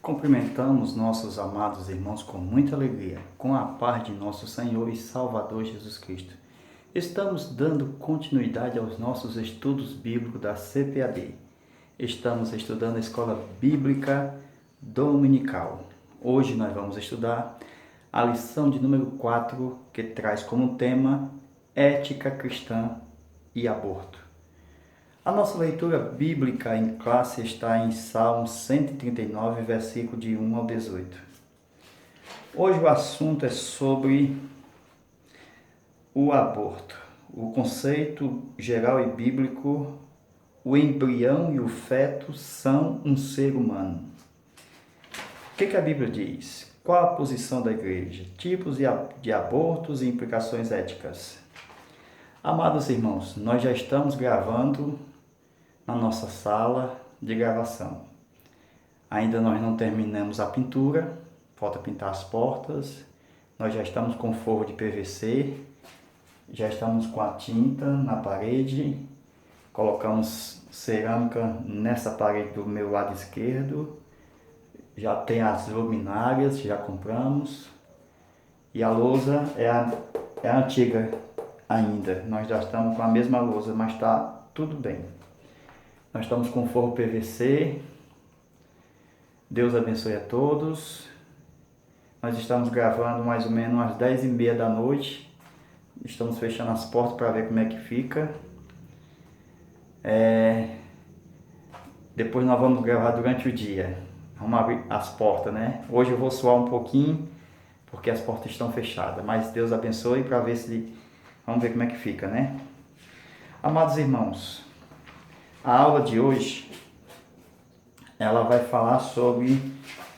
Cumprimentamos nossos amados irmãos com muita alegria, com a paz de nosso Senhor e Salvador Jesus Cristo. Estamos dando continuidade aos nossos estudos bíblicos da CPAD. Estamos estudando a Escola Bíblica Dominical. Hoje nós vamos estudar a lição de número 4, que traz como tema Ética Cristã e Aborto. A nossa leitura bíblica em classe está em Salmo 139, versículo de 1 ao 18. Hoje o assunto é sobre o aborto. O conceito geral e bíblico, o embrião e o feto são um ser humano. O que a Bíblia diz? Qual a posição da igreja? Tipos de abortos e implicações éticas. Amados irmãos, nós já estamos gravando na nossa sala de gravação. Ainda nós não terminamos a pintura, falta pintar as portas, nós já estamos com forro de PVC, já estamos com a tinta na parede, colocamos cerâmica nessa parede do meu lado esquerdo, já tem as luminárias, já compramos, e a lousa é a antiga ainda, nós já estamos com a mesma lousa, mas está tudo bem. Nós estamos com forro PVC. Deus abençoe a todos. Nós estamos gravando mais ou menos às 10h30 da noite. Estamos fechando as portas para ver como é que fica. Depois nós vamos gravar durante o dia. Vamos abrir as portas, né? Hoje eu vou suar um pouquinho, porque as portas estão fechadas. Mas Deus abençoe para ver se... Vamos ver como é que fica, né? Amados irmãos, a aula de hoje, ela vai falar sobre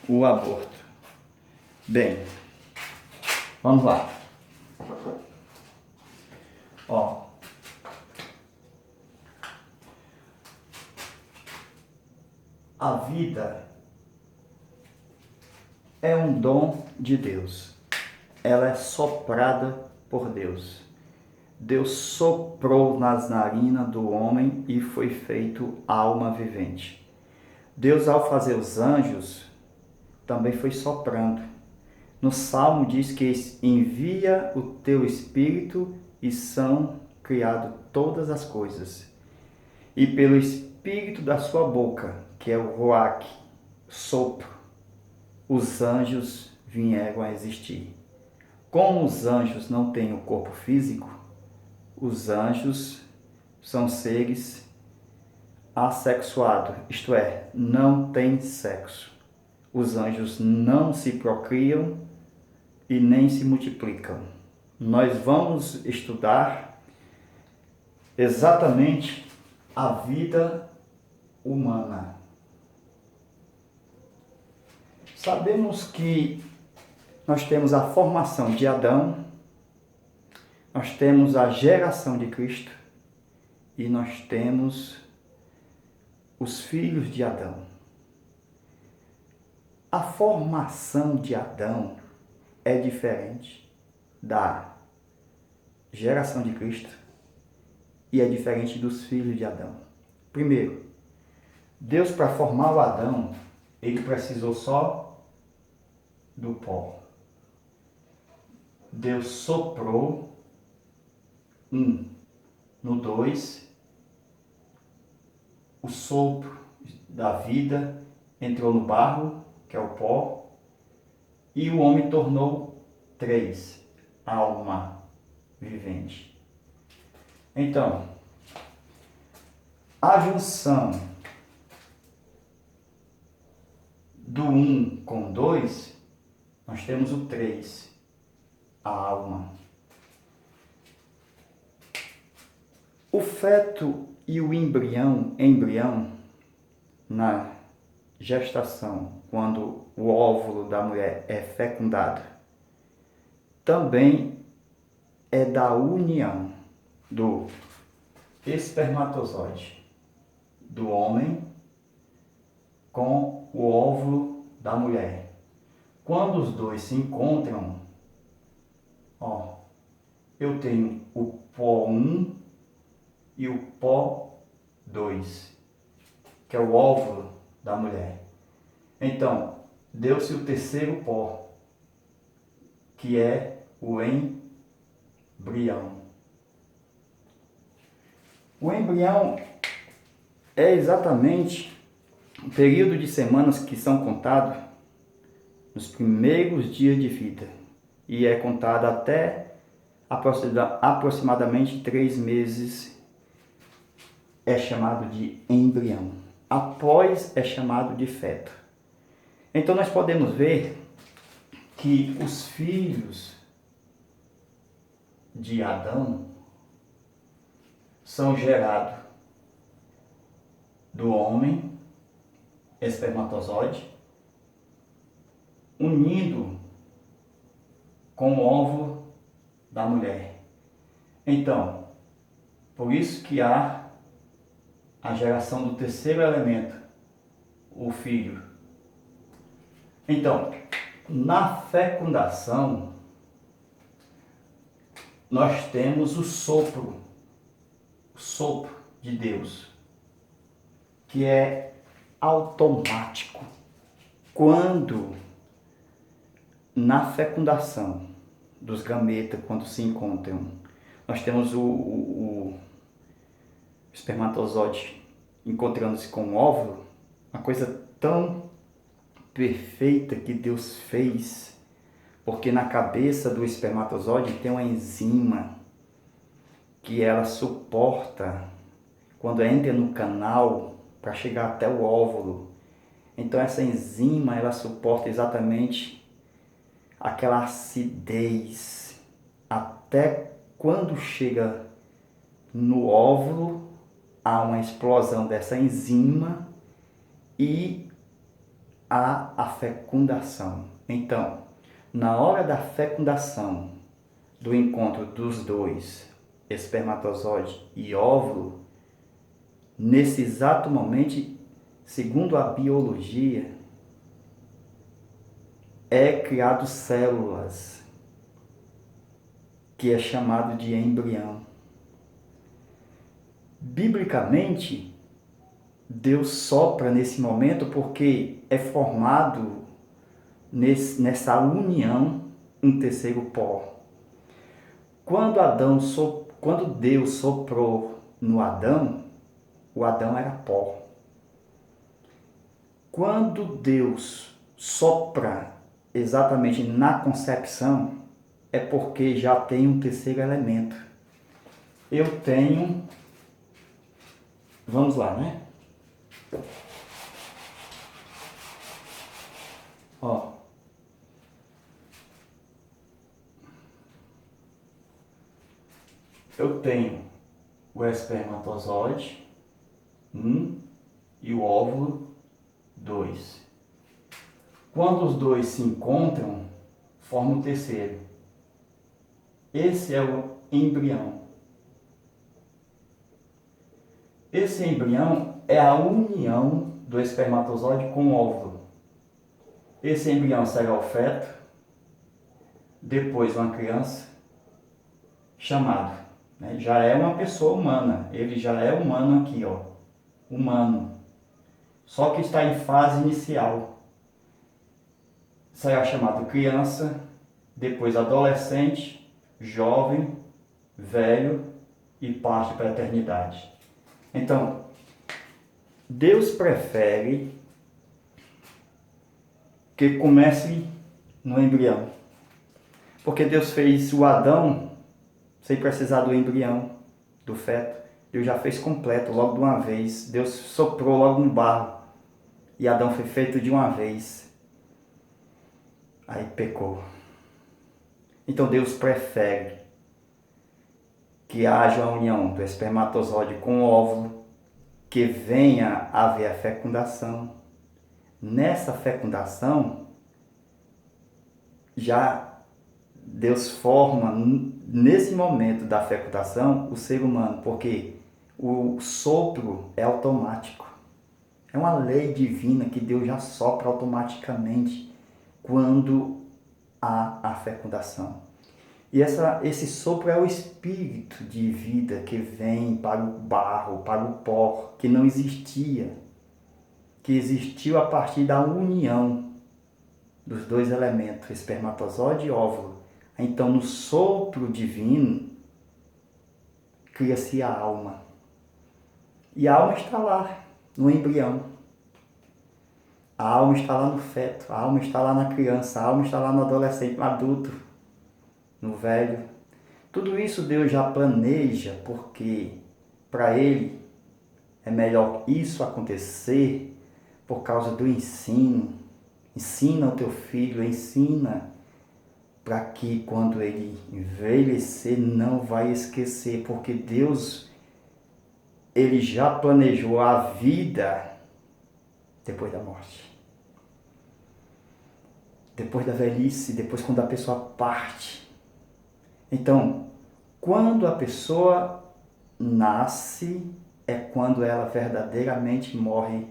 o aborto. Bem, vamos lá. A vida é um dom de Deus. Ela é soprada por Deus. Deus soprou nas narinas do homem e foi feito alma vivente. Deus, ao fazer os anjos, também foi soprando. No Salmo diz que envia o teu Espírito e são criadas todas as coisas. E pelo Espírito da sua boca, que é o Ruach, sopro, os anjos vieram a existir. Como os anjos não têm o corpo físico, os anjos são seres assexuados, isto é, não têm sexo. Os anjos não se procriam e nem se multiplicam. Nós vamos estudar exatamente a vida humana. Sabemos que nós temos a formação de Adão, nós temos a geração de Cristo e nós temos os filhos de Adão. A formação de Adão é diferente da geração de Cristo e é diferente dos filhos de Adão. Primeiro, Deus, para formar o Adão, ele precisou só do pó. Deus soprou no 2, o sopro da vida entrou no barro, que é o pó, e o homem tornou 3, alma vivente. Então, a junção do 1 com 2, nós temos o 3, a alma. O feto e o embrião na gestação, quando o óvulo da mulher é fecundado, também é da união do espermatozoide do homem com o óvulo da mulher. Quando os dois se encontram, eu tenho o pó 1 e o pó 2, que é o óvulo da mulher. Então, deu-se o terceiro pó, que é o embrião. O embrião é exatamente o período de semanas que são contados nos primeiros dias de vida e é contado até aproximadamente 3 meses, é chamado de embrião. Após é chamado de feto. Então nós podemos ver que os filhos de Adão são gerados do homem, espermatozoide, unindo com o óvulo da mulher. Então, por isso que há a geração do terceiro elemento, o filho. Então, na fecundação, nós temos o sopro de Deus, que é automático. Quando na fecundação dos gametas, quando se encontram, nós temos o espermatozoide encontrando-se com o óvulo, uma coisa tão perfeita que Deus fez, porque na cabeça do espermatozoide tem uma enzima que ela suporta quando entra no canal para chegar até o óvulo. Então essa enzima ela suporta exatamente aquela acidez até quando chega no óvulo, há uma explosão dessa enzima e há a fecundação. Então, na hora da fecundação, do encontro dos dois, espermatozoide e óvulo, nesse exato momento, segundo a biologia, é criado células, que é chamado de embrião. Biblicamente, Deus sopra nesse momento porque é formado nessa união um terceiro pó. Quando Deus soprou no Adão, o Adão era pó. Quando Deus sopra exatamente na concepção, é porque já tem um terceiro elemento. Eu tenho, vamos lá, né? Ó, eu tenho o espermatozoide 1 e o óvulo 2. Quando os dois se encontram, formam o terceiro. Esse é o embrião. Esse embrião é a união do espermatozoide com o óvulo. Esse embrião será o feto, depois uma criança, chamado, né? Já é uma pessoa humana, ele já é humano aqui, ó, humano. Só que está em fase inicial. Será chamado criança, depois adolescente, jovem, velho e parte para a eternidade. Então, Deus prefere que comece no embrião. Porque Deus fez o Adão sem precisar do embrião, do feto. Deus já fez completo, logo de uma vez. Deus soprou logo no barro. E Adão foi feito de uma vez. Aí pecou. Então Deus prefere que haja a união do espermatozoide com o óvulo, que venha a haver a fecundação. Nessa fecundação, já Deus forma, nesse momento da fecundação, o ser humano, porque o sopro é automático. É uma lei divina que Deus já sopra automaticamente quando há a fecundação. E esse sopro é o espírito de vida que vem para o barro, para o pó, que não existia, que existiu a partir da união dos dois elementos, espermatozoide e óvulo. Então, no sopro divino, cria-se a alma. E a alma está lá, no embrião. A alma está lá no feto, a alma está lá na criança, a alma está lá no adolescente, no adulto, no velho. Tudo isso Deus já planeja, porque para Ele é melhor isso acontecer por causa do ensino. Ensina o teu filho, ensina para que quando ele envelhecer não vai esquecer, porque Deus, Ele já planejou a vida depois da morte. Depois da velhice, depois quando a pessoa parte. Então, quando a pessoa nasce, é quando ela verdadeiramente morre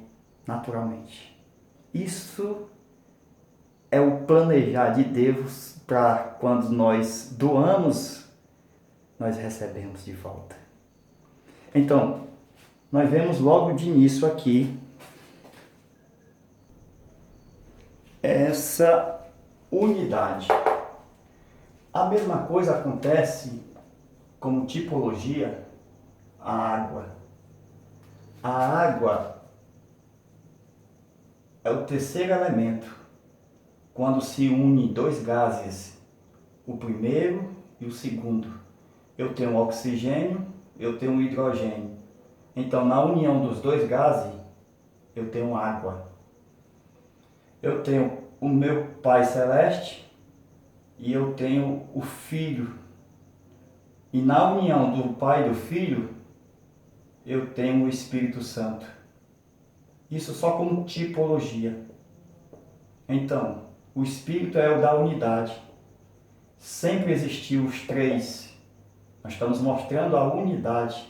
naturalmente. Isso é o planejar de Deus para quando nós doamos, nós recebemos de volta. Então, nós vemos logo de início aqui essa unidade. A mesma coisa acontece como tipologia a água. A água é o terceiro elemento quando se une dois gases, o primeiro e o segundo. Eu tenho oxigênio, eu tenho hidrogênio. Então, na união dos dois gases, eu tenho água. Eu tenho o meu Pai Celeste e eu tenho o Filho. E na união do Pai e do Filho, eu tenho o Espírito Santo. Isso só como tipologia. Então, o Espírito é o da unidade. Sempre existiu os três. Nós estamos mostrando a unidade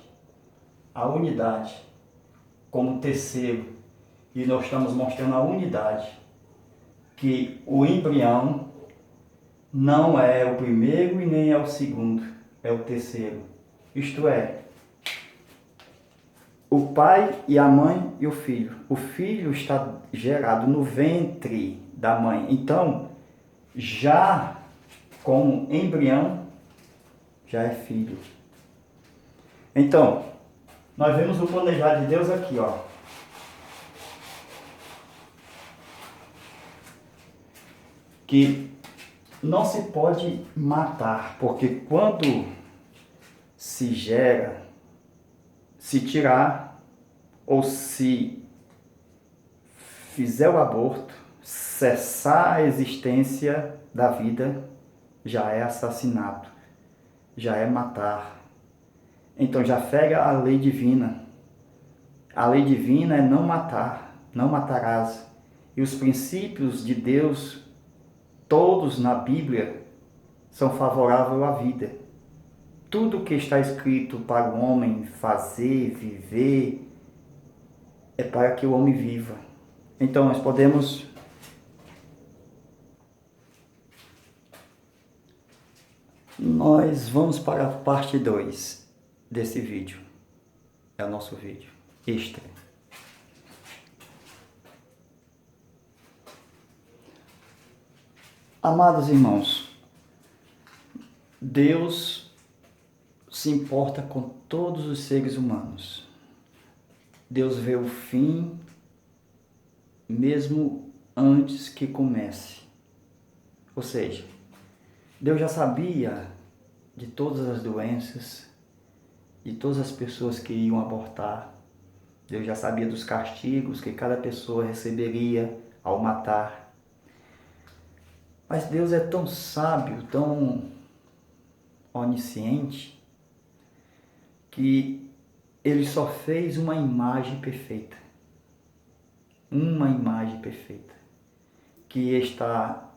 como terceiro. E nós estamos mostrando a unidade, que o embrião não é o primeiro e nem é o segundo, é o terceiro. Isto é, o pai e a mãe e o filho. O filho está gerado no ventre da mãe. Então, já como embrião, já é filho. Então, nós vemos o planejar de Deus aqui, ó. Que não se pode matar, porque quando se gera, se tirar ou se fizer o aborto, cessar a existência da vida, já é assassinato, já é matar. Então já fere a lei divina. A lei divina é não matar, não matarás. E os princípios de Deus, todos na Bíblia, são favoráveis à vida. Tudo que está escrito para o homem fazer, viver, é para que o homem viva. Então nós podemos Nós vamos para a parte 2 desse vídeo. É o nosso vídeo extra. Amados irmãos, Deus se importa com todos os seres humanos. Deus vê o fim mesmo antes que comece. Ou seja, Deus já sabia de todas as doenças, de todas as pessoas que iam abortar. Deus já sabia dos castigos que cada pessoa receberia ao matar. Mas Deus é tão sábio, tão onisciente, que Ele só fez uma imagem perfeita. Uma imagem perfeita. Que está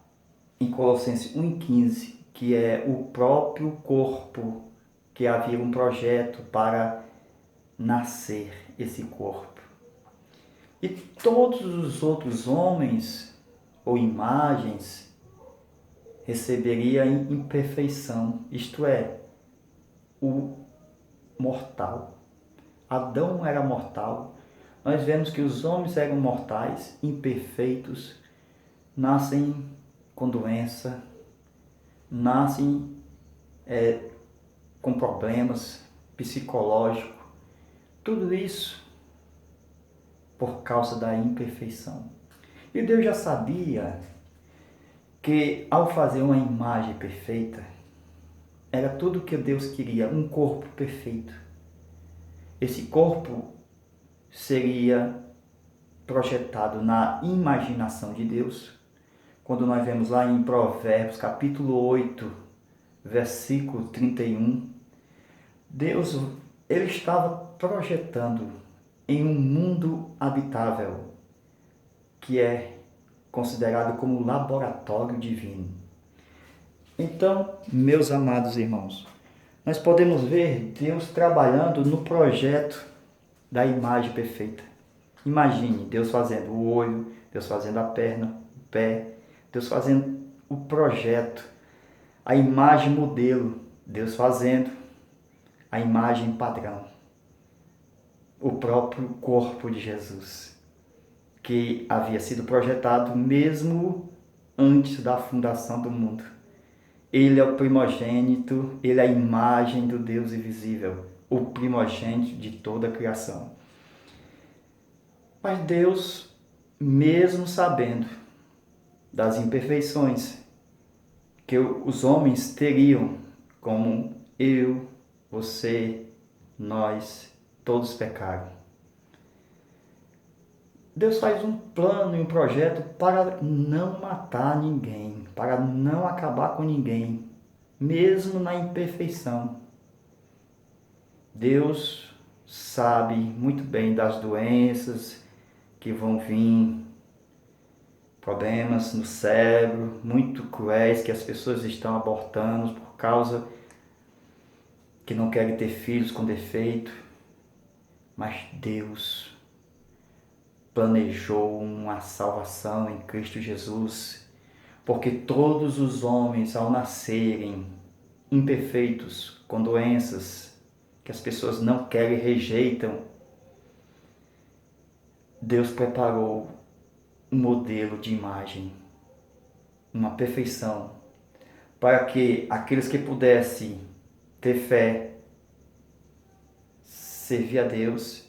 em Colossenses 1,15, que é o próprio corpo, que havia um projeto para nascer esse corpo. E todos os outros homens ou imagens receberiam imperfeição, isto é, o mortal. Adão era mortal. Nós vemos que os homens eram mortais, imperfeitos, nascem com doença, nascem com problemas psicológicos, tudo isso por causa da imperfeição. E Deus já sabia que ao fazer uma imagem perfeita, era tudo que Deus queria, um corpo perfeito. Esse corpo seria projetado na imaginação de Deus. Quando nós vemos lá em Provérbios, capítulo 8, versículo 31, Deus, ele estava projetando em um mundo habitável, que é considerado como laboratório divino. Então, meus amados irmãos, nós podemos ver Deus trabalhando no projeto da imagem perfeita. Imagine Deus fazendo o olho, Deus fazendo a perna, o pé, Deus fazendo o projeto, a imagem modelo, Deus fazendo a imagem padrão, o próprio corpo de Jesus, que havia sido projetado mesmo antes da fundação do mundo. Ele é o primogênito, ele é a imagem do Deus invisível, o primogênito de toda a criação. Mas Deus, mesmo sabendo das imperfeições que os homens teriam, como eu, você, nós, todos pecaram, Deus faz um plano e um projeto para não matar ninguém, para não acabar com ninguém, mesmo na imperfeição. Deus sabe muito bem das doenças que vão vir, problemas no cérebro muito cruéis que as pessoas estão abortando por causa que não querem ter filhos com defeito, mas Deus planejou uma salvação em Cristo Jesus, porque todos os homens, ao nascerem imperfeitos, com doenças que as pessoas não querem e rejeitam, Deus preparou um modelo de imagem, uma perfeição, para que aqueles que pudessem ter fé, servir a Deus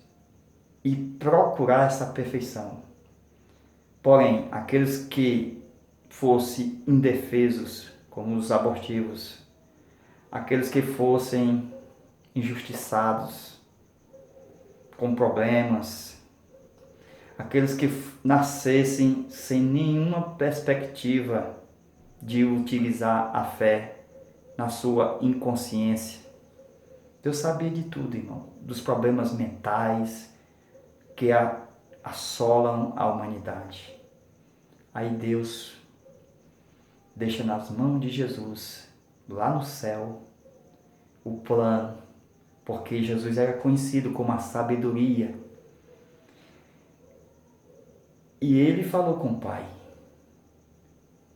e procurar essa perfeição. Porém, aqueles que fossem indefesos, como os abortivos, aqueles que fossem injustiçados, com problemas, aqueles que nascessem sem nenhuma perspectiva de utilizar a fé na sua inconsciência. Deus sabia de tudo, irmão, dos problemas mentais que assolam a humanidade. Aí Deus deixa nas mãos de Jesus, lá no céu, o plano, porque Jesus era conhecido como a sabedoria. E ele falou com o Pai: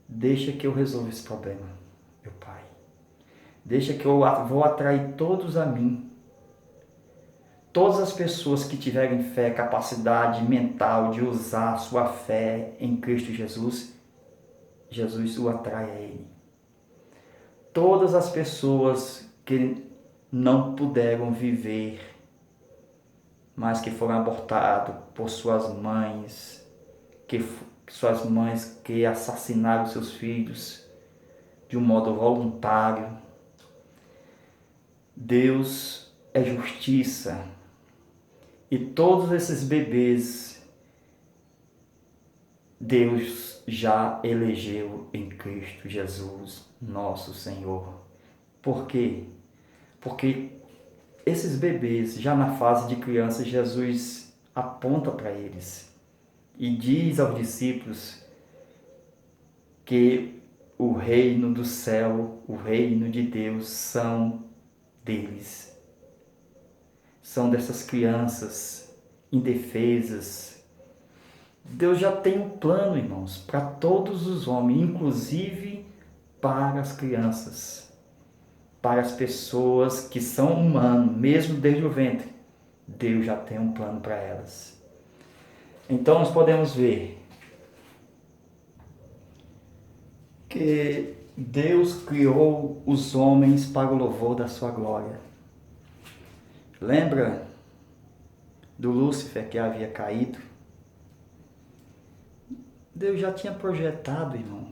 deixa que eu resolva esse problema, meu Pai. Deixa que eu vou atrair todos a mim. Todas as pessoas que tiverem fé, capacidade mental de usar a sua fé em Cristo Jesus, Jesus o atrai a Ele. Todas as pessoas que não puderam viver, mas que foram abortadas por suas mães, suas mães que assassinaram seus filhos de um modo voluntário. Deus é justiça. E todos esses bebês, Deus já elegeu em Cristo Jesus, nosso Senhor. Por quê? Porque esses bebês, já na fase de criança, Jesus aponta para eles e diz aos discípulos que o reino do céu, o reino de Deus são deles. São dessas crianças indefesas. Deus já tem um plano, irmãos, para todos os homens, inclusive para as crianças, para as pessoas que são humanos, mesmo desde o ventre. Deus já tem um plano para elas. Então nós podemos ver que Deus criou os homens para o louvor da sua glória. Lembra do Lúcifer que havia caído? Deus já tinha projetado, irmão,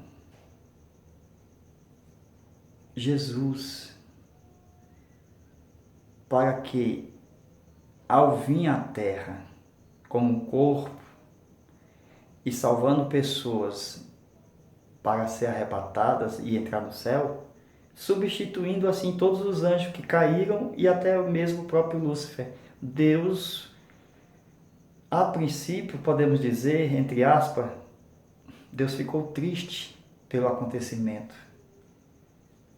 Jesus para que, ao vir à terra como corpo e salvando pessoas para ser arrebatadas e entrar no céu, substituindo assim todos os anjos que caíram e até mesmo o próprio Lúcifer. Deus, a princípio, podemos dizer, entre aspas, Deus ficou triste pelo acontecimento.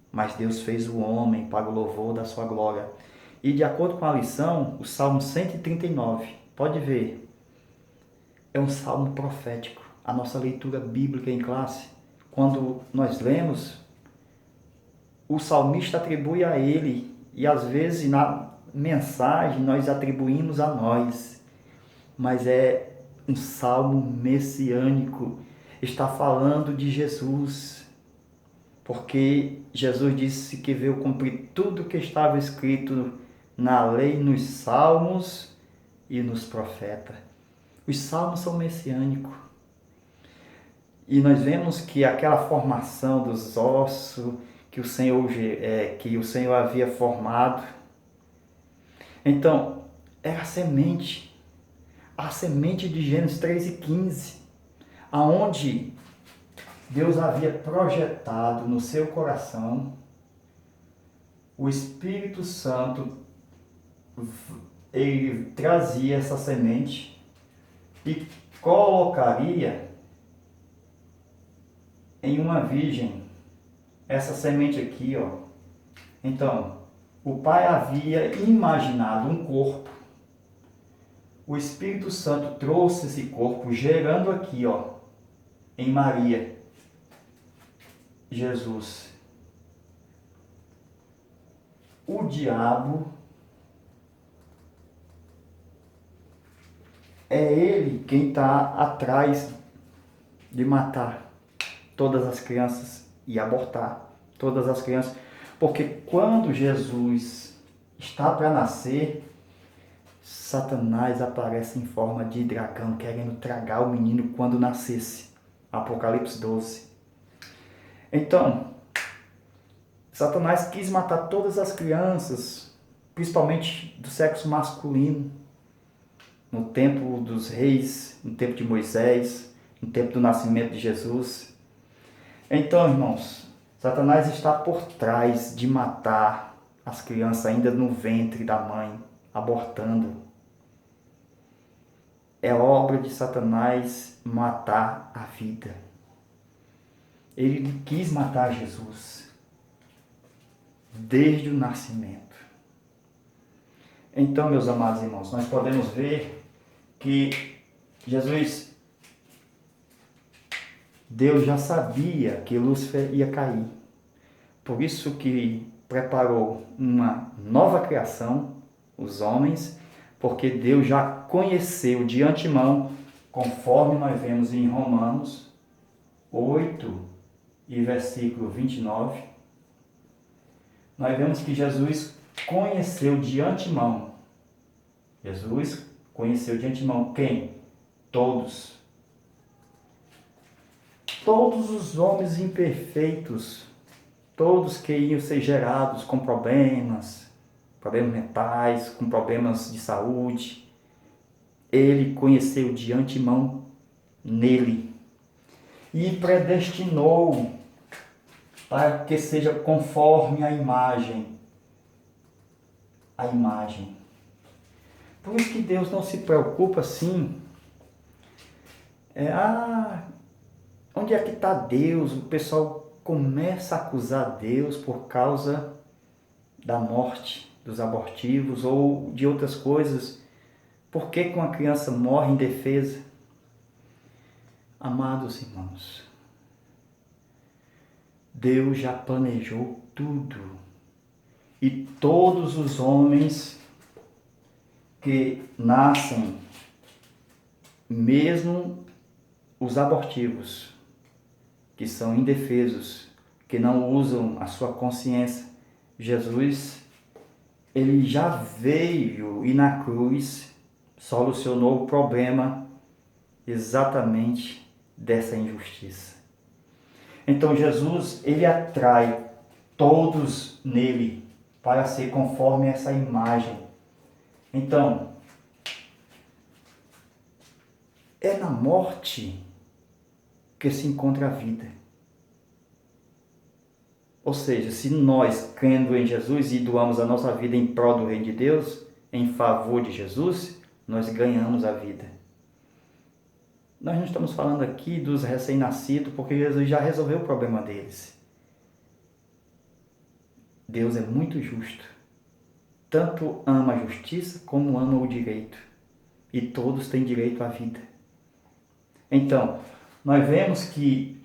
Mas Deus fez o homem para o louvor da sua glória. E de acordo com a lição, o Salmo 139, pode ver, é um salmo profético. A nossa leitura bíblica em classe, quando nós lemos, o salmista atribui a ele, e às vezes na mensagem nós atribuímos a nós, mas é um salmo messiânico, está falando de Jesus, porque Jesus disse que veio cumprir tudo que estava escrito na lei, nos salmos e nos profetas. Os salmos são messiânicos. E nós vemos que aquela formação dos ossos que o Senhor havia formado, então, era a semente de Gênesis 3:15, aonde Deus havia projetado no seu coração, o Espírito Santo, ele trazia essa semente e colocaria em uma virgem essa semente aqui, ó. Então, o Pai havia imaginado um corpo, o Espírito Santo trouxe esse corpo, gerando aqui, ó, em Maria, Jesus. O diabo é ele quem está atrás de matar todas as crianças e abortar todas as crianças, porque quando Jesus está para nascer, Satanás aparece em forma de dragão, querendo tragar o menino quando nascesse. Apocalipse 12. Então, Satanás quis matar todas as crianças, principalmente do sexo masculino, no tempo dos reis, no tempo de Moisés, no tempo do nascimento de Jesus. Então, irmãos, Satanás está por trás de matar as crianças ainda no ventre da mãe, abortando. É obra de Satanás matar a vida. Ele quis matar Jesus desde o nascimento. Então, meus amados irmãos, nós podemos ver que Deus já sabia que Lúcifer ia cair. Por isso que preparou uma nova criação, os homens, porque Deus já conheceu de antemão, conforme nós vemos em Romanos 8 e versículo 29, nós vemos que Jesus conheceu de antemão. Jesus conheceu de antemão quem? Todos. Todos os homens imperfeitos, todos que iam ser gerados com problemas mentais, com problemas de saúde, ele conheceu de antemão nele e predestinou para que seja conforme a imagem. Por isso que Deus não se preocupa assim. Onde é que está Deus? O pessoal começa a acusar Deus por causa da morte dos abortivos ou de outras coisas. Por que uma criança morre indefesa? Amados irmãos, Deus já planejou tudo. E todos os homens que nascem, mesmo os abortivos, que são indefesos, que não usam a sua consciência. Jesus, ele já veio e na cruz solucionou o problema exatamente dessa injustiça. Então Jesus, ele atrai todos nele para ser conforme essa imagem. Então, é na morte que se encontra a vida. Ou seja, se nós, crendo em Jesus e doamos a nossa vida em prol do reino de Deus, em favor de Jesus, nós ganhamos a vida. Nós não estamos falando aqui dos recém-nascidos, porque Jesus já resolveu o problema deles. Deus é muito justo. Tanto ama a justiça como ama o direito. E todos têm direito à vida. Então, nós vemos que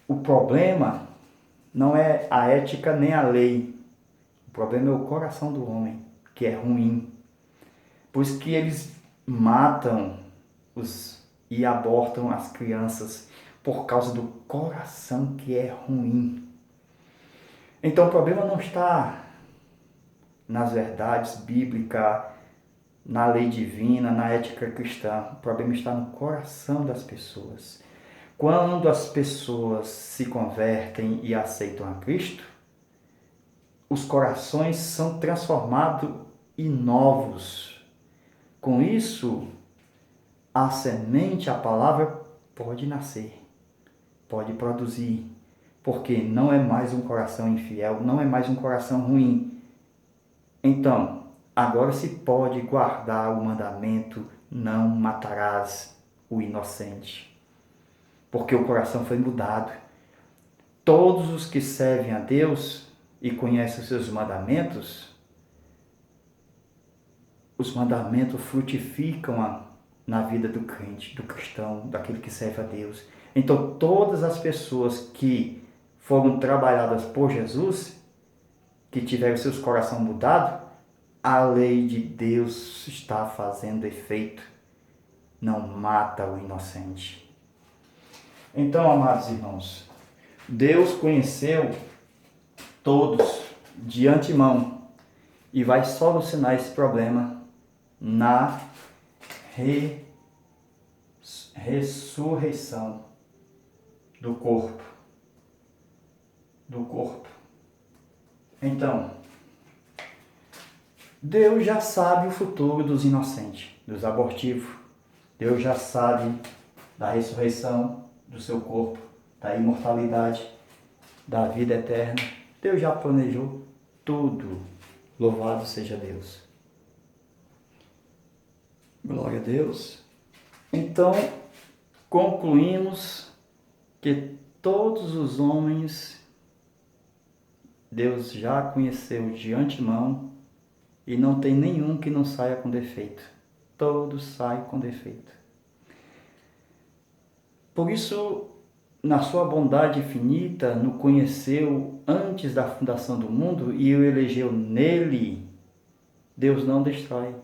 o problema não é a ética nem a lei. O problema é o coração do homem, que é ruim. Por isso que eles matam e abortam as crianças, por causa do coração que é ruim. Então o problema não está nas verdades bíblicas, na lei divina, na ética cristã. O problema está no coração das pessoas. Quando as pessoas se convertem e aceitam a Cristo, os corações são transformados e novos. Com isso, a semente, a palavra, pode nascer, pode produzir, porque não é mais um coração infiel, não é mais um coração ruim. Então, agora se pode guardar o mandamento: não matarás o inocente, porque o coração foi mudado. Todos os que servem a Deus e conhecem os seus mandamentos, os mandamentos frutificam na vida do crente, do cristão, daquele que serve a Deus. Então, todas as pessoas que foram trabalhadas por Jesus, que tiveram seus corações mudados, a lei de Deus está fazendo efeito. Não mata o inocente. Então, amados irmãos, Deus conheceu todos de antemão e vai solucionar esse problema na ressurreição do corpo. Então, Deus já sabe o futuro dos inocentes, dos abortivos. Deus já sabe da ressurreição do seu corpo, da imortalidade, da vida eterna. Deus já planejou tudo. Louvado seja Deus. Glória a Deus. Então, concluímos que todos os homens Deus já conheceu de antemão e não tem nenhum que não saia com defeito. Todos saem com defeito. Por isso, na sua bondade infinita, nos conheceu antes da fundação do mundo e o elegeu nele. Deus não destrói.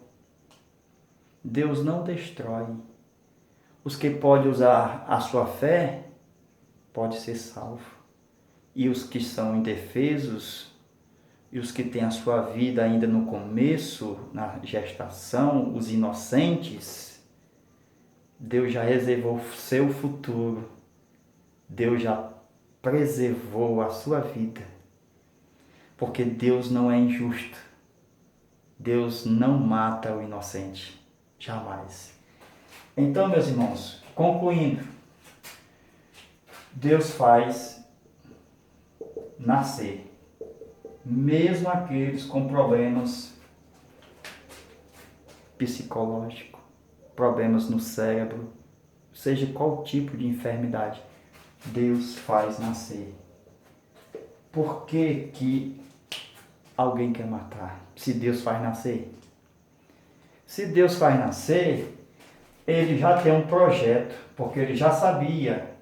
Deus não destrói. Os que podem usar a sua fé, pode ser salvo. E os que são indefesos, e os que têm a sua vida ainda no começo, na gestação, os inocentes, Deus já reservou seu futuro. Deus já preservou a sua vida. Porque Deus não é injusto. Deus não mata o inocente. Jamais. Então, meus irmãos, concluindo, Deus faz nascer mesmo aqueles com problemas psicológicos, problemas no cérebro, seja qual tipo de enfermidade, Deus faz nascer. Por que alguém quer matar se Deus faz nascer? Se Deus faz nascer, Ele já tem um projeto, porque Ele já sabia,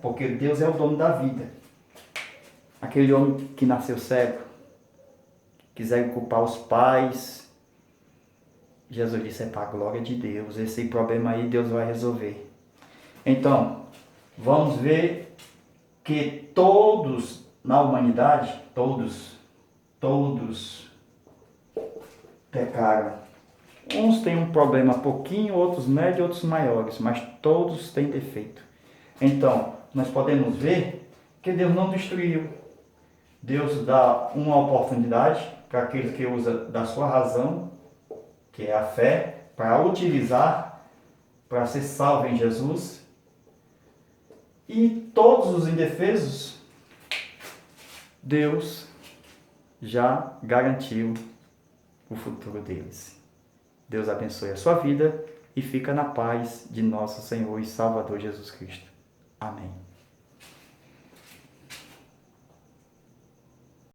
porque Deus é o dono da vida. Aquele homem que nasceu cego, quiser culpar os pais, Jesus disse: é para a glória de Deus, esse problema aí Deus vai resolver. Então, vamos ver que todos na humanidade, todos pecaram. Uns têm um problema pouquinho, outros médio, outros maiores, mas todos têm defeito. Então, nós podemos ver que Deus não destruiu. Deus dá uma oportunidade para aquele que usa da sua razão, que é a fé, para utilizar, para ser salvo em Jesus. E todos os indefesos, Deus já garantiu o futuro deles. Deus abençoe a sua vida e fica na paz de nosso Senhor e Salvador Jesus Cristo. Amém.